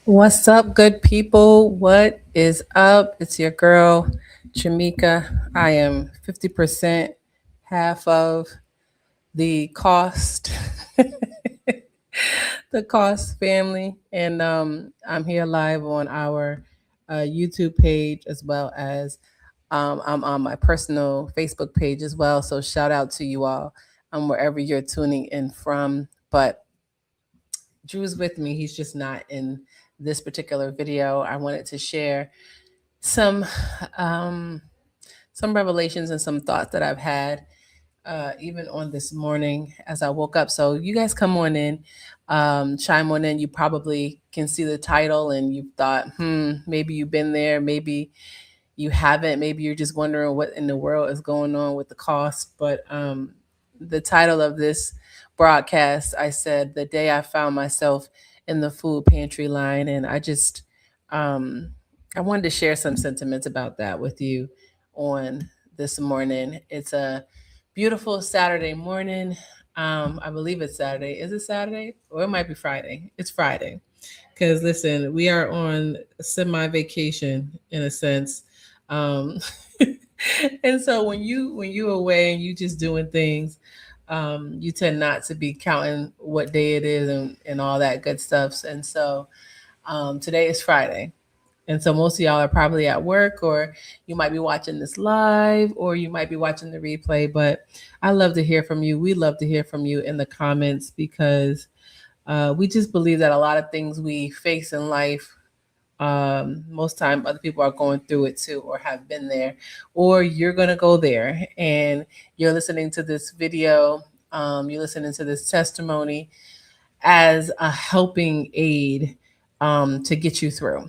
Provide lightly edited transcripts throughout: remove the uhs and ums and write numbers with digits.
What's up, good people? What is up? It's your girl, Jamika. I am 50% half of the cost, the cost family. And I'm here live on our YouTube page as well as I'm on my personal Facebook page as well. So shout out to you all wherever you're tuning in from. But Drew's with me. He's just not in this particular video. I wanted to share some um, some revelations and some thoughts that I've had even on this morning as I woke up. So you guys come on in, chime on in. You probably can see the title and you thought, maybe you've been there, maybe you haven't, maybe you're just wondering what in the world is going on with the cost. But the title of this broadcast, I said, the day I found myself in the food pantry line. And um, I wanted to share some sentiments about that with you on this morning. It's a beautiful Saturday morning. I believe it's Saturday. Is it Saturday? Or it might be Friday. It's Friday. Because listen, we are on semi vacation in a sense. Um, and so when you away and you just doing things, you tend not to be counting what day it is and all that good stuff. And so today is Friday. And so most of y'all are probably at work, or you might be watching this live, or you might be watching the replay. But I love to hear from you. We love to hear from you in the comments because we just believe that a lot of things we face in life, most time other people are going through it too, or have been there, or you're gonna go there, and you're listening to this video. You're listening to this testimony as a helping aid to get you through.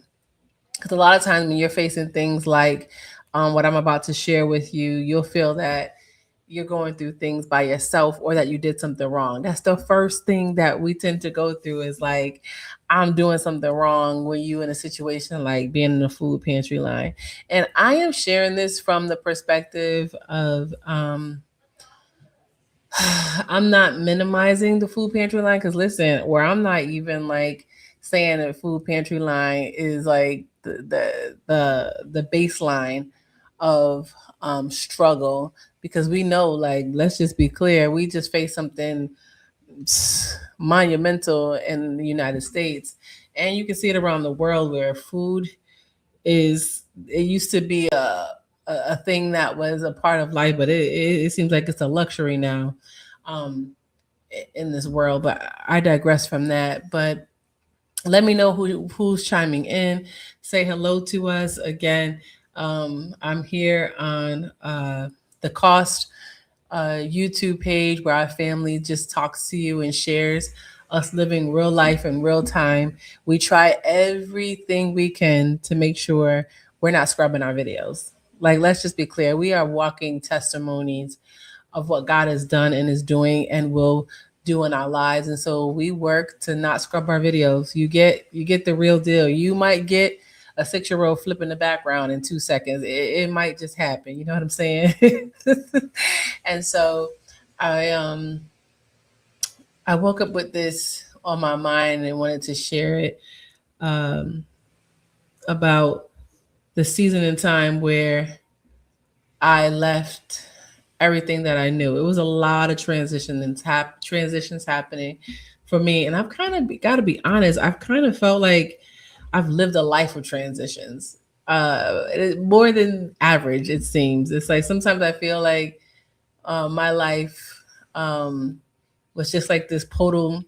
Because a lot of times when you're facing things like what I'm about to share with you, you'll feel that you're going through things by yourself or that you did something wrong. That's the first thing that we tend to go through is like, I'm doing something wrong when you in a situation like being in a food pantry line. And I am sharing this from the perspective of I'm not minimizing the food pantry line because listen, where I'm not even like saying that food pantry line is like the baseline of struggle, because we know, like, let's just be clear, we just faced something monumental in the United States, and you can see it around the world where food is, it used to be a thing that was a part of life, but it seems like it's a luxury now um, in this world. But I digress from that. But let me know who's chiming in. Say hello to us again. I'm here on the Cost YouTube page where our family just talks to you and shares us living real life in real time. We try everything we can to make sure we're not scrubbing our videos. Like, let's just be clear, we are walking testimonies of what God has done and is doing and will do in our lives. And so we work to not scrub our videos. You get the real deal. You might get a 6-year-old flip in the background in 2 seconds. It might just happen. You know what I'm saying? And so I um I woke up with this on my mind and wanted to share it um about the season and time where I left everything that I knew. It was a lot of transitions happening for me, and I've kind of got to be honest. I've kind of felt like I've lived a life of transitions, more than average. It seems it's like sometimes I feel like my life was just like this total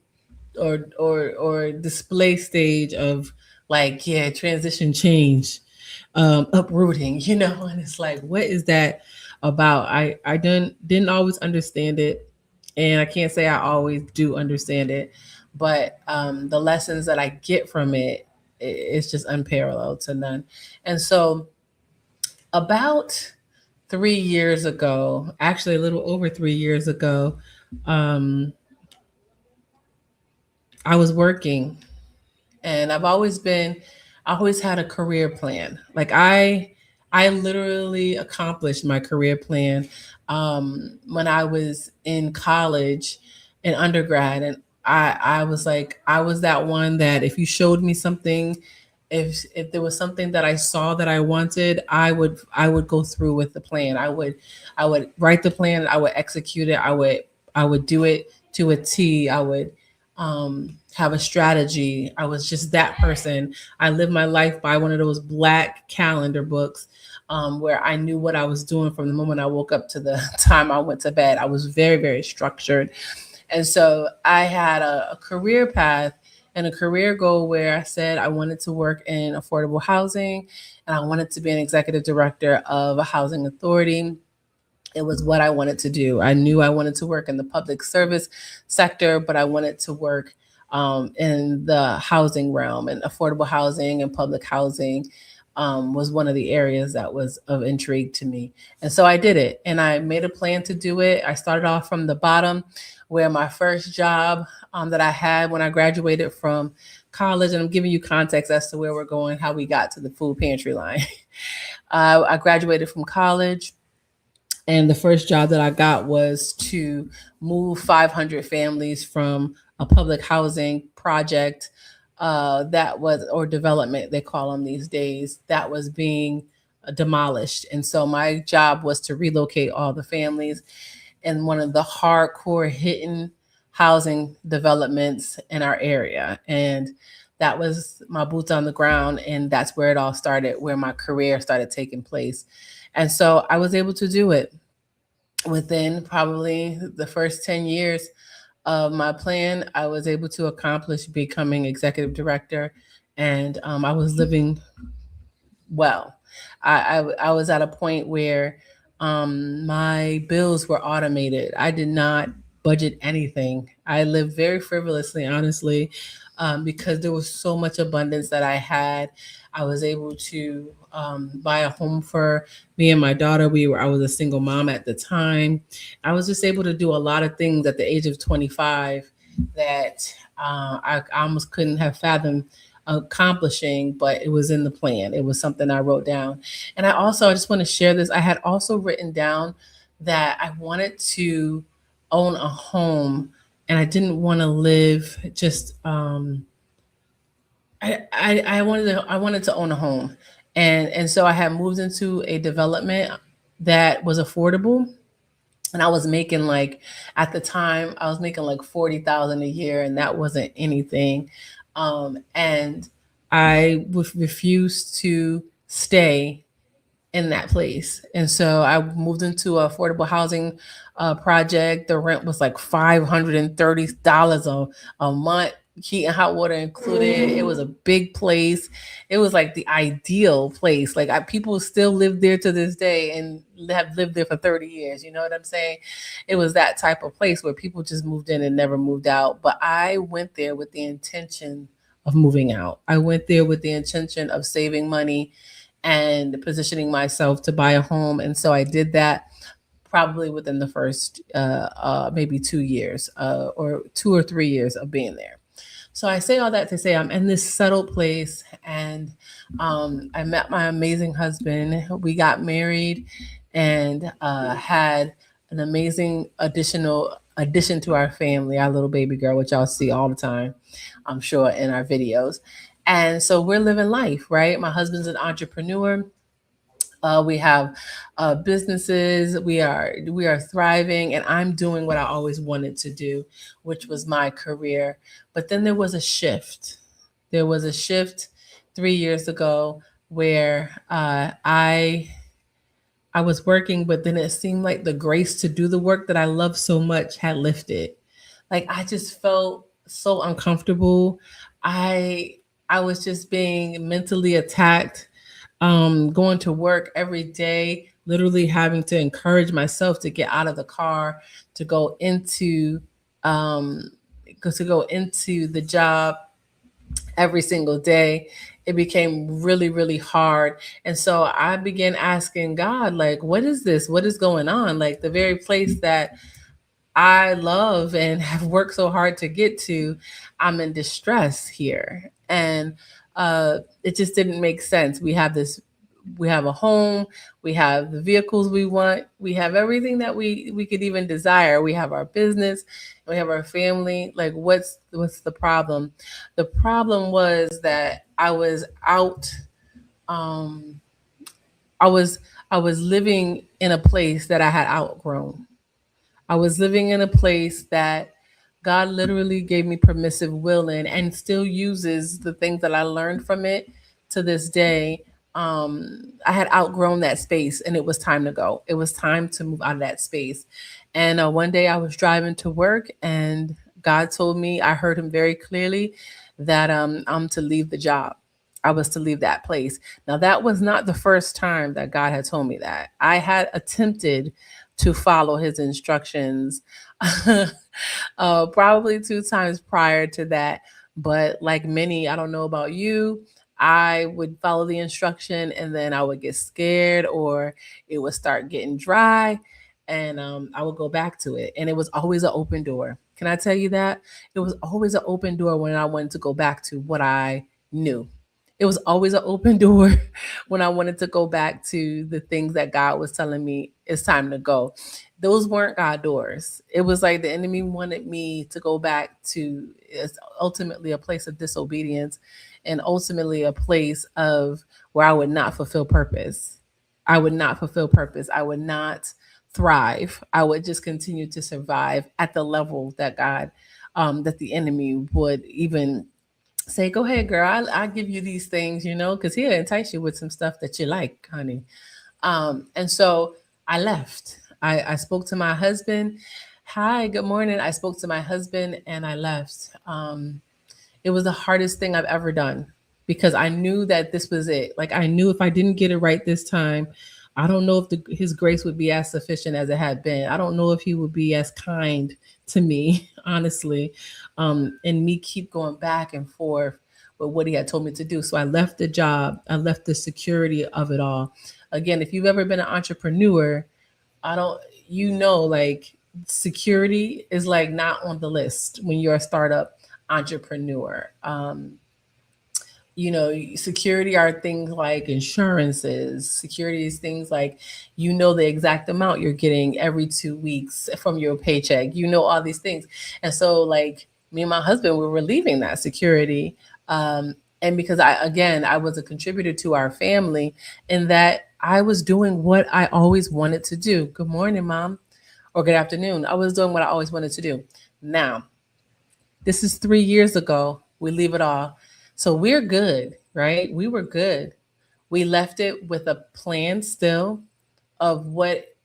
or display stage of like, yeah, transition, change, uprooting, and it's like, what is that about? I didn't always understand it, and I can't say I always do understand it, but the lessons that I get from it, it's just unparalleled to none. And so about 3 years ago, actually a little over 3 years ago, um, I was working, and I always had a career plan. Like I literally accomplished my career plan when I was in college, in undergrad, and I was like, I was that one that if you showed me something, if there was something that I saw that I wanted, I would go through with the plan. I would write the plan, I would execute it, I would do it to a T. I would have a strategy. I was just that person. I lived my life by one of those black calendar books, where I knew what I was doing from the moment I woke up to the time I went to bed. I was very, very structured. And so I had a career path and a career goal where I said I wanted to work in affordable housing and I wanted to be an executive director of a housing authority. It was what I wanted to do. I knew I wanted to work in the public service sector, but I wanted to work in the housing realm, and affordable housing and public housing was one of the areas that was of intrigue to me. And so I did it, and I made a plan to do it. I started off from the bottom, where my first job that I had when I graduated from college, and I'm giving you context as to where we're going, how we got to the food pantry line. I graduated from college, and the first job that I got was to move 500 families from a public housing project that was, or development, they call them these days, that was being demolished. And so my job was to relocate all the families in one of the hardcore hidden housing developments in our area. And that was my boots on the ground. And that's where it all started, where my career started taking place. And so I was able to do it within probably the first 10 years of my plan. I was able to accomplish becoming executive director, and I was living well. I was at a point where my bills were automated. I did not budget anything. I lived very frivolously, honestly, because there was so much abundance that I had. I was able to buy a home for me and my daughter. I was a single mom at the time. I was just able to do a lot of things at the age of 25 that I almost couldn't have fathomed accomplishing, but it was in the plan. It was something I wrote down. And I just want to share this. I had also written down that I wanted to own a home, and I didn't want to live just I wanted to own a home. And so I had moved into a development that was affordable, and I was making like, at the time I was making like 40,000 a year, and that wasn't anything. And I refused to stay in that place. And so I moved into an affordable housing project. The rent was like $530 a month, heat and hot water included. It was a big place. It was like the ideal place. Like people still live there to this day and have lived there for 30 years. You know what I'm saying? It was that type of place where people just moved in and never moved out. But I went there with the intention of moving out. I went there with the intention of saving money and positioning myself to buy a home. And so I did that probably within the first maybe 2 years or 2 or 3 years of being there. So I say all that to say I'm in this settled place, and I met my amazing husband. We got married and had an amazing addition to our family, our little baby girl, which y'all see all the time, I'm sure, in our videos. And so we're living life, right? My husband's an entrepreneur. We have businesses. We are thriving, and I'm doing what I always wanted to do, which was my career. But then there was a shift. There was a shift 3 years ago where I was working, but then it seemed like the grace to do the work that I love so much had lifted. Like I just felt so uncomfortable. I I was just being mentally attacked, going to work every day, literally having to encourage myself to get out of the car, to go into um, the job every single day. It became really, really hard. And so I began asking God, like, what is this? What is going on? Like the very place that I love and have worked so hard to get to, I'm in distress here. And it just didn't make sense. We have this. we have a home, we have the vehicles we want, we have everything that we could even desire. We have our business, we have our family. Like what's the problem? The problem was that um I was I was living in a place that I had outgrown. I was living in a place that God literally gave me permissive will in and still uses the things that I learned from it to this day. I had outgrown that space and it was time to go. It was time to move out of that space. And one day I was driving to work and God told me, I heard him very clearly that I'm to leave the job. I was to leave that place. Now, that was not the first time that God had told me that. I had attempted to follow his instructions probably two times prior to that. But like many, I don't know about you, I would follow the instruction and then I would get scared or it would start getting dry and I would go back to it. And it was always an open door. Can I tell you that? It was always an open door when I wanted to go back to what I knew. It was always an open door when I wanted to go back to the things that God was telling me it's time to go. Those weren't God doors. It was like the enemy wanted me to go back to it's ultimately a place of disobedience and ultimately a place of where I would not fulfill purpose. I would not fulfill purpose. I would not thrive. I would just continue to survive at the level that that the enemy would even say, go ahead, girl, I'll give you these things, because he'll entice you with some stuff that you like, honey. And so I left. I spoke to my husband. Hi, good morning. I spoke to my husband and I left. It was the hardest thing I've ever done because I knew that this was it. Like I knew if I didn't get it right this time, I don't know if his grace would be as sufficient as it had been. I don't know if he would be as kind to me, honestly, and me keep going back and forth with what he had told me to do. So I left the job. I left the security of it all. Again, if you've ever been an entrepreneur, I don't, like security is like not on the list when you're a startup entrepreneur. Security are things like insurances. Security is things like the exact amount you're getting every 2 weeks from your paycheck. All these things, and so like me and my husband, we were leaving that security, and because I was a contributor to our family, in that I was doing what I always wanted to do. Good morning, mom, or good afternoon. I was doing what I always wanted to do. Now, this is 3 years ago. We leave it all. So we're good, right? We were good. We left it with a plan still of what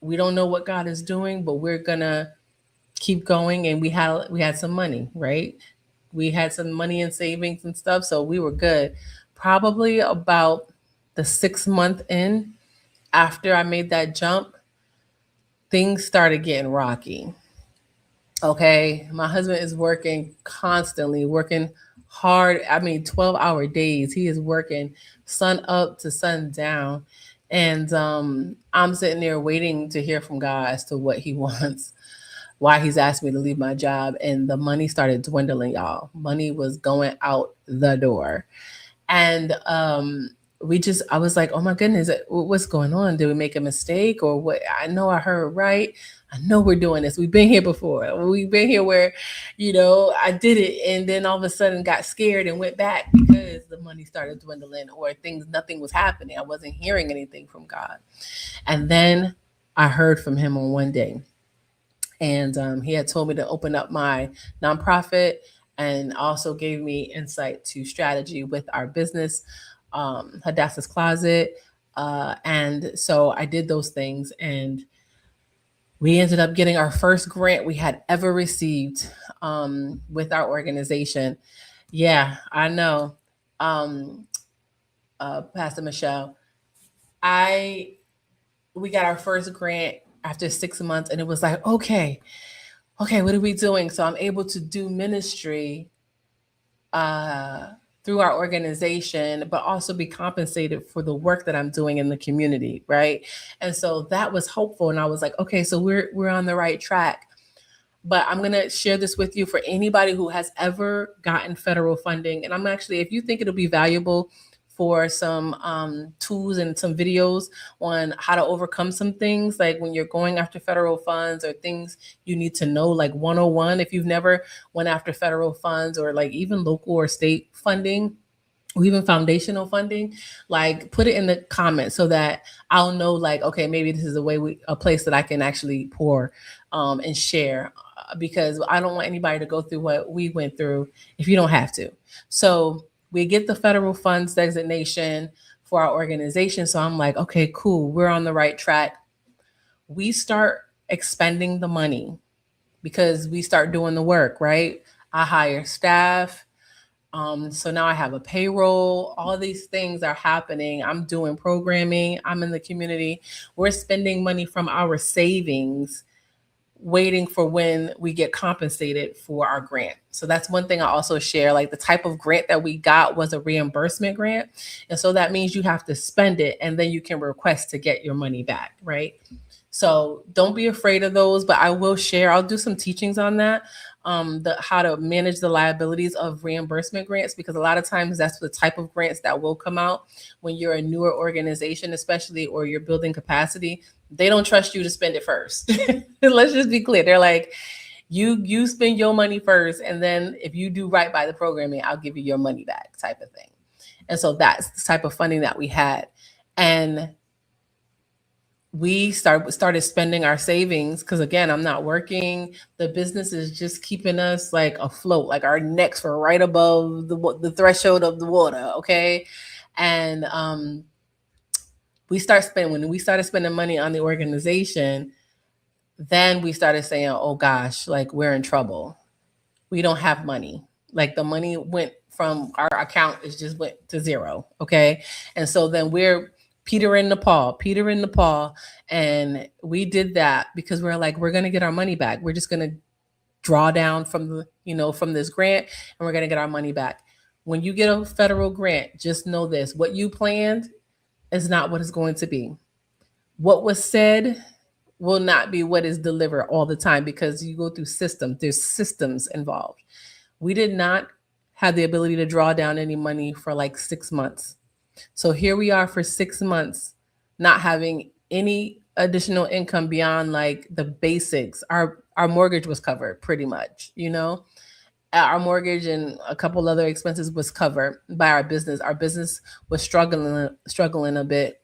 we don't know what God is doing, but we're gonna keep going. And we had some money, right? We had some money in savings and stuff, so we were good. Probably about the 6 month in after I made that jump, things started getting rocky. Okay, my husband is working constantly, working hard. I mean, 12-hour days. He is working sun up to sun down. And I'm sitting there waiting to hear from God as to what he wants, why he's asked me to leave my job. And the money started dwindling, y'all. Money was going out the door. And I was like, oh my goodness, what's going on? Did we make a mistake or what? I know I heard right. I know we're doing this. We've been here before. We've been here where, I did it and then all of a sudden got scared and went back because the money started dwindling or nothing was happening. I wasn't hearing anything from God. And then I heard from him on one day. And he had told me to open up my nonprofit and also gave me insight to strategy with our business, Hadassah's Closet. And so I did those things and we ended up getting our first grant we had ever received with our organization. Yeah, I know. Um, Pastor Michelle, I we got our first grant after 6 months, and it was like, okay, what are we doing? So I'm able to do ministry uh, through our organization, but also be compensated for the work that I'm doing in the community, right? And so that was hopeful, and I was like, okay, so we're on the right track. But I'm gonna share this with you for anybody who has ever gotten federal funding, and I'm actually, if you think it'll be valuable for some tools and some videos on how to overcome some things, like when you're going after federal funds, or things you need to know, like 101 if you've never went after federal funds, or like even local or state funding, or even foundational funding. Like, put it in the comments so that I'll know, like, okay, maybe this is a place that I can actually pour and share, because I don't want anybody to go through what we went through if you don't have to. So we get the federal funds designation for our organization. So I'm like, okay, cool, we're on the right track. We start expending the money because we start doing the work, right? I hire staff. So now I have a payroll. All these things are happening. I'm doing programming. I'm in the community. We're spending money from our savings, waiting for when we get compensated for our grant. So that's one thing I also share. Like, the type of grant that we got was a reimbursement grant. And so that means you have to spend it and then you can request to get your money back, right? So don't be afraid of those, but I will share, I'll do some teachings on that, the how to manage the liabilities of reimbursement grants, because a lot of times that's the type of grants that will come out when you're a newer organization, especially, or you're building capacity. They don't trust you to spend it first. Let's just be clear. They're like, you spend your money first, and then if you do right by the programming, I'll give you your money back, type of thing. And so that's the type of funding that we had. And we started spending our savings, because again, I'm not working. The business is just keeping us like afloat, like our necks were right above the threshold of the water, okay? And when we started spending money on the organization, then we started saying, oh gosh, like, we're in trouble. We don't have money. Like, the money went from our account, it just went to zero, okay? And so then we're Peter in the paw. And we did that because we're like, we're going to get our money back. We're just going to draw down from from this grant, and we're going to get our money back. When you get a federal grant, just know this: what you planned is not what it's going to be. What was said will not be what is delivered all the time, because you go through systems. There's systems involved. We did not have the ability to draw down any money for like 6 months. So here we are for 6 months, not having any additional income beyond like the basics. Our mortgage was covered pretty much. Our mortgage and a couple other expenses was covered by our business. Our business was struggling a bit,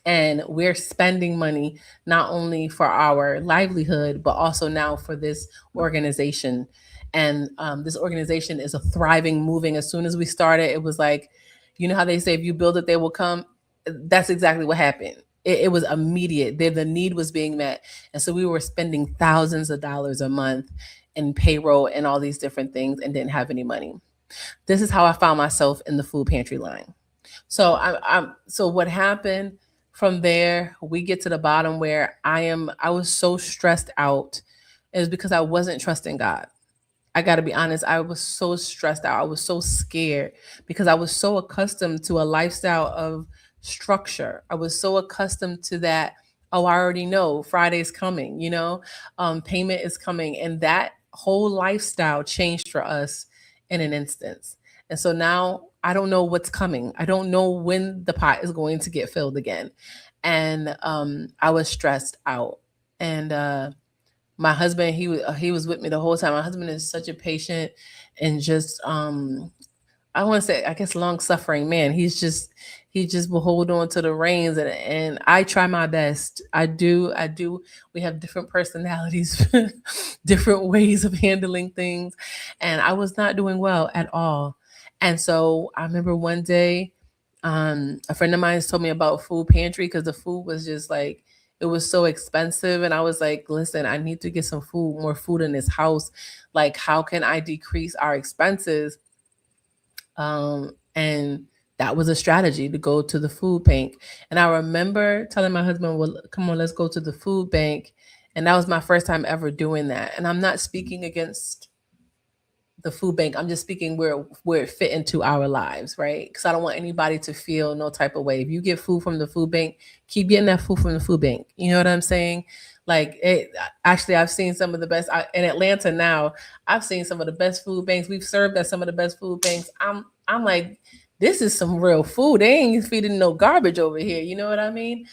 and we're spending money not only for our livelihood but also now for this organization. And this organization is a thriving, moving. As soon as we started, it was like, how they say, if you build it, they will come. That's exactly what happened. It was immediate. The need was being met. And so we were spending thousands of dollars a month in payroll and all these different things, and didn't have any money. This is how I found myself in the food pantry line. So what happened from there? We get to the bottom where I was so stressed out. It was because I wasn't trusting God. I got to be honest, I was so stressed out. I was so scared because I was so accustomed to a lifestyle of structure. I was so accustomed to that. Oh, I already know Friday's coming, payment is coming. And that whole lifestyle changed for us in an instance. And so now I don't know what's coming. I don't know when the pot is going to get filled again. And I was stressed out. And my husband, he was with me the whole time. My husband is such a patient and just I want to say, I guess, long suffering man. He just will hold on to the reins, and I try my best. I do. We have different personalities, different ways of handling things, and I was not doing well at all. And so I remember one day, a friend of mine told me about food pantry, because the food was just like, it was so expensive. And I was like, listen, I need to get some food, more food in this house. Like, how can I decrease our expenses? And that was a strategy, to go to the food bank. And I remember telling my husband, well, come on, let's go to the food bank. And that was my first time ever doing that. And I'm not speaking against the food bank. I'm just speaking where it fit into our lives, right? Because I don't want anybody to feel no type of way. If you get food from the food bank, keep getting that food from the food bank. You know what I'm saying? Like, actually, I've seen some of the best in Atlanta now. I've seen some of the best food banks. We've served at some of the best food banks. I'm like, this is some real food. They ain't feeding no garbage over here. You know what I mean?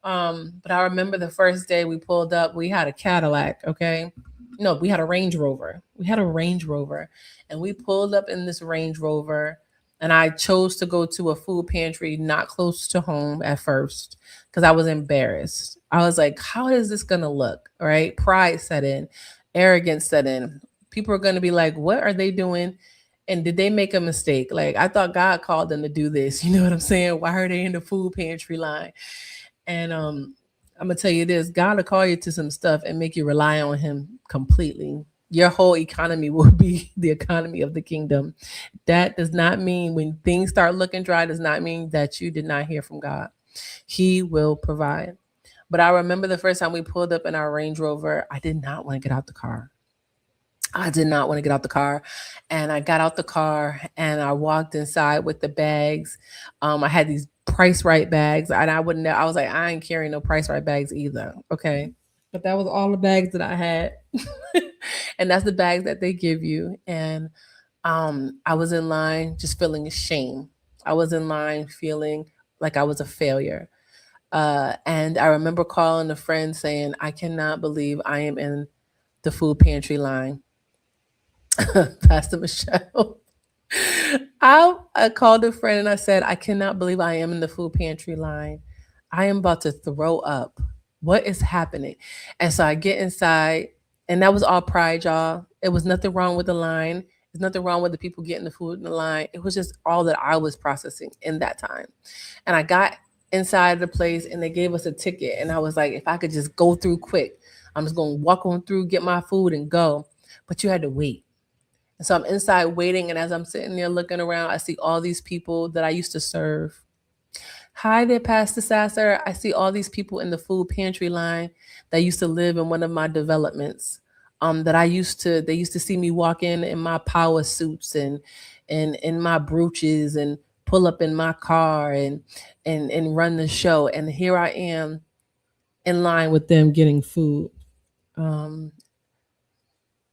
But I remember the first day we pulled up, we had a Cadillac, okay? No, we had a Range Rover. We had a Range Rover. And we pulled up in this Range Rover. And I chose to go to a food pantry not close to home at first because I was embarrassed. I was like, how is this going to look? Right? Pride set in, arrogance set in. People are going to be like, what are they doing? And did they make a mistake? Like, I thought God called them to do this. You know what I'm saying? Why are they in the food pantry line? And I'm gonna tell you this: God will call you to some stuff and make you rely on Him completely. Your whole economy will be the economy of the kingdom. That does not mean when things start looking dry. Does not mean that you did not hear from God. He will provide. But I remember the first time we pulled up in our Range Rover, I did not want to get out the car. I did not want to get out the car. And I got out the car and I walked inside with the bags. I had these Price Right bags, and I wouldn't, I was like, I ain't carrying no Price Right bags either. Okay. But that was all the bags that I had. And that's the bags that they give you. And I was in line just feeling shame. I was in line feeling like I was a failure. And I remember calling a friend saying, I cannot believe I am in the food pantry line. Pastor Michelle. I called a friend and I said, I cannot believe I am in the food pantry line. I am about to throw up. What is happening? And so I get inside, and that was all pride, y'all. It was nothing wrong with the line. There's nothing wrong with the people getting the food in the line. It was just all that I was processing in that time. And I got inside the place and they gave us a ticket. And I was like, if I could just go through quick, I'm just going to walk on through, get my food, and go. But you had to wait. And so I'm inside waiting, and as I'm sitting there looking around, I see all these people that I used to serve. Hi there, Pastor Sasser. I see all these people in the food pantry line that used to live in one of my developments. That they used to see me walk in my power suits and in my brooches and pull up in my car and run the show. And here I am in line with them getting food. Um,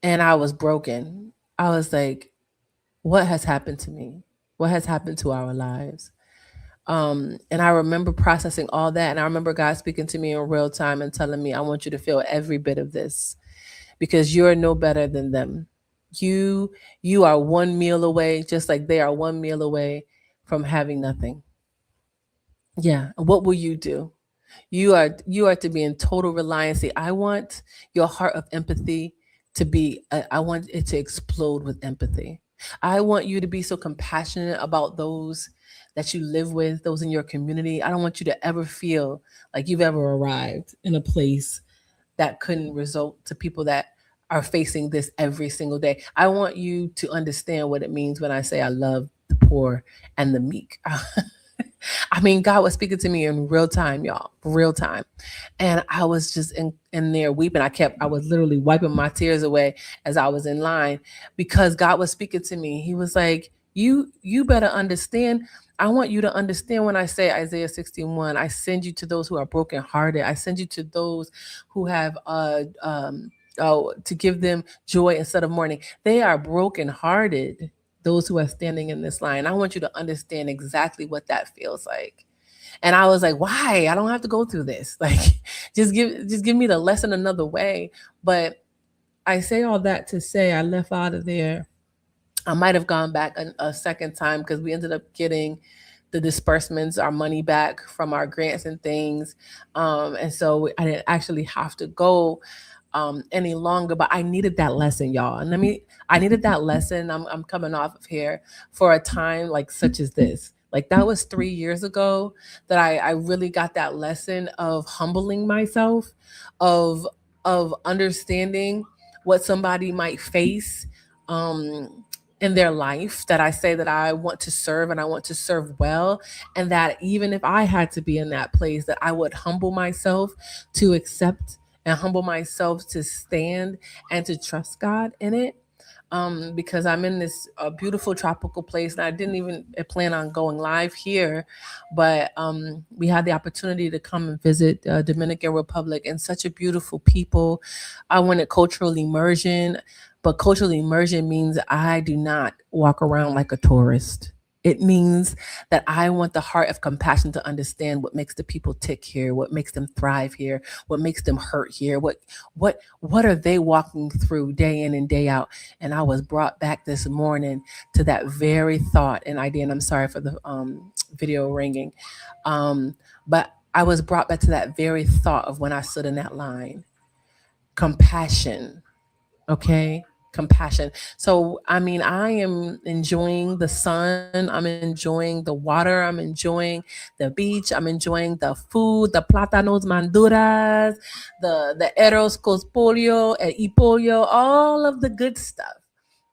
and I was broken. I was like, what has happened to me? What has happened to our lives? And I remember processing all that. And I remember God speaking to me in real time and telling me, I want you to feel every bit of this because you're no better than them. You you are one meal away, just like they are one meal away from having nothing. Yeah. What will you do? You are to be in total reliance. I want your heart of empathy to be I want it to explode with empathy. I want you to be so compassionate about those that you live with, those in your community. I don't want you to ever feel like you've ever arrived in a place that couldn't result to people that are facing this every single day. I want you to understand what it means when I say I love the poor and the meek. I mean, God was speaking to me in real time, y'all, real time. And I was just in there weeping. I was literally wiping my tears away as I was in line because God was speaking to me. He was like, you better understand. I want you to understand when I say Isaiah 61, I send you to those who are brokenhearted. I send you to those who have to give them joy instead of mourning. They are brokenhearted, those who are standing in this line. I want you to understand exactly what that feels like. And I was like, why? I don't have to go through this. Like, just give me the lesson another way. But I say all that to say I left out of there. I might have gone back a second time because we ended up getting the disbursements, our money back from our grants and things. And so I didn't actually have to go any longer, but I needed that lesson, y'all. And I needed that lesson. I'm coming off of here for a time like such as this. Like that was 3 years ago that I really got that lesson of humbling myself, of of understanding what somebody might face um, in their life. That I say that I want to serve and I want to serve well, and that even if I had to be in that place, that I would humble myself to accept and humble myself to stand and to trust God in it. Because I'm in this beautiful tropical place, and I didn't even plan on going live here, but we had the opportunity to come and visit Dominican Republic, and such a beautiful people. I wanted cultural immersion, but cultural immersion means I do not walk around like a tourist. It means that I want the heart of compassion to understand what makes the people tick here, what makes them thrive here, what makes them hurt here, what are they walking through day in and day out. And I was brought back this morning to that very thought and idea. And I'm sorry for the video ringing, but I was brought back to that very thought of when I stood in that line. Compassion, okay? Compassion. So, I mean, I am enjoying the sun, I'm enjoying the water, I'm enjoying the beach, I'm enjoying the food, the platanos maduras, the arroz con pollo, y pollo, all of the good stuff.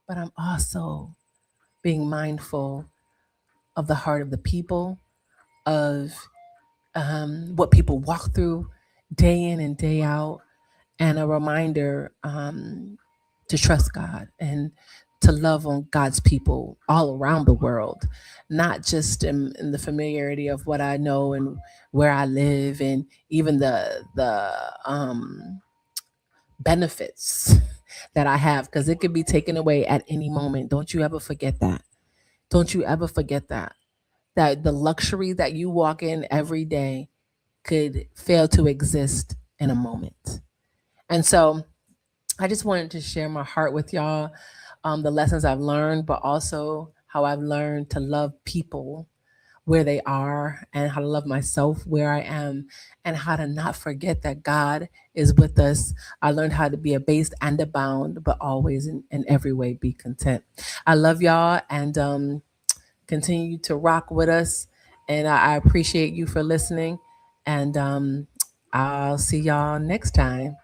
But I'm also being mindful of the heart of the people, of what people walk through day in and day out, and a reminder to trust God and to love on God's people all around the world, not just in the familiarity of what I know and where I live, and even the benefits that I have, because it could be taken away at any moment. Don't you ever forget that. Don't you ever forget that. That the luxury that you walk in every day could fail to exist in a moment. And so I just wanted to share my heart with y'all, the lessons I've learned, but also how I've learned to love people where they are, and how to love myself where I am, and how to not forget that God is with us. I learned how to be abased and abound, but always in every way be content. I love y'all, and continue to rock with us. And I appreciate you for listening. And I'll see y'all next time.